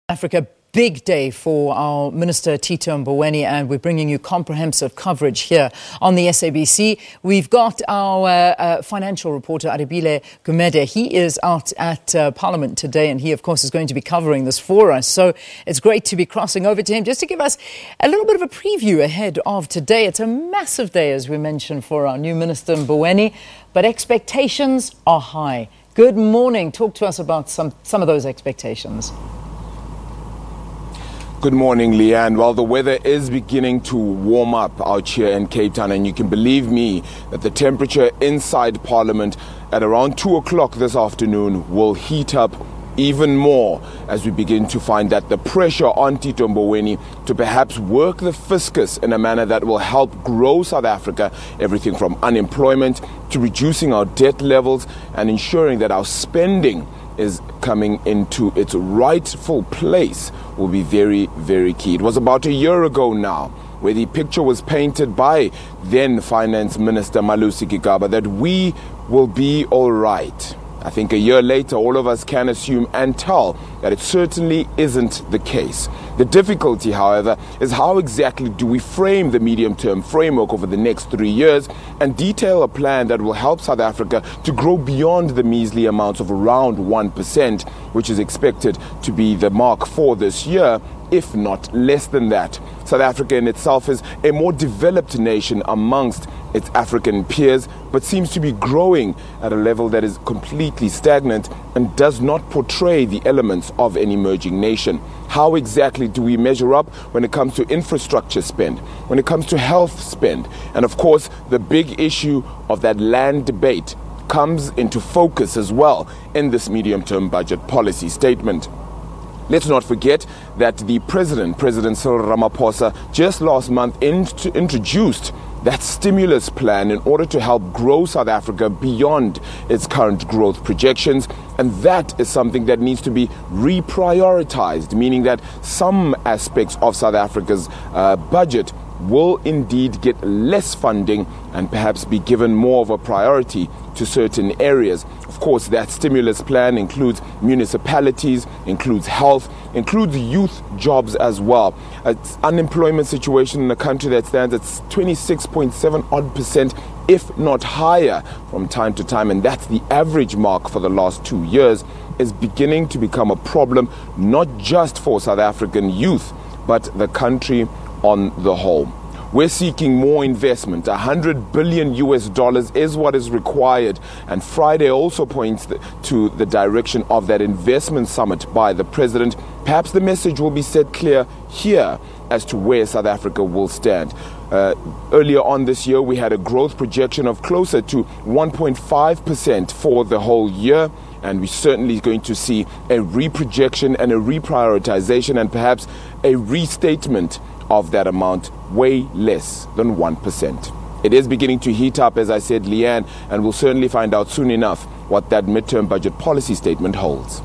Africa, big day for our Minister Tito Mboweni, and we're bringing you comprehensive coverage here on the SABC. We've got our financial reporter, Aribile Gumede. He is out at Parliament today, and he, of course, is going to be covering this for us. So it's great to be crossing over to him just to give us a little bit of a preview ahead of today. It's a massive day, as we mentioned, for our new Minister Mboweni, but expectations are high. Good morning. Talk to us about some of those expectations. Good morning, Leanne. Well, the weather is beginning to warm up out here in Cape Town, and you can believe me that the temperature inside Parliament at around 2 o'clock this afternoon will heat up even more as we begin to find that the pressure on Tito Mboweni to perhaps work the fiscus in a manner that will help grow South Africa, everything from unemployment to reducing our debt levels and ensuring that our spending is coming into its rightful place, will be very, very key. It was about a year ago now where the picture was painted by then Finance Minister Malusi Gigaba that we will be all right. I think a year later, all of us can assume and tell that it certainly isn't the case. The difficulty, however, is how exactly do we frame the medium-term framework over the next 3 years and detail a plan that will help South Africa to grow beyond the measly amounts of around 1%, which is expected to be the mark for this year, if not less than that. South Africa in itself is a more developed nation amongst its African peers, but seems to be growing at a level that is completely stagnant and does not portray the elements of an emerging nation. How exactly do we measure up when it comes to infrastructure spend, when it comes to health spend? And of course, the big issue of that land debate comes into focus as well in this medium-term budget policy statement. Let's not forget that the President Cyril Ramaphosa, just last month introduced that stimulus plan in order to help grow South Africa beyond its current growth projections. And that is something that needs to be reprioritized, meaning that some aspects of South Africa's budget will indeed get less funding and perhaps be given more of a priority to certain areas. Of course, that stimulus plan includes municipalities, includes health, includes youth jobs as well. It's unemployment situation in a country that stands at 26.7% if not higher from time to time, and that's the average mark for the last 2 years, is beginning to become a problem not just for South African youth, but the country on the whole. We're seeking more investment. $100 billion is what is required. And Friday also points to the direction of that investment summit by the president. Perhaps the message will be set clear here as to where South Africa will stand. Earlier on this year, we had a growth projection of closer to 1.5% for the whole year. And we're certainly going to see a reprojection and a reprioritization and perhaps a restatement of that amount, way less than 1%. It is beginning to heat up, as I said, Leanne, and we'll certainly find out soon enough what that midterm budget policy statement holds.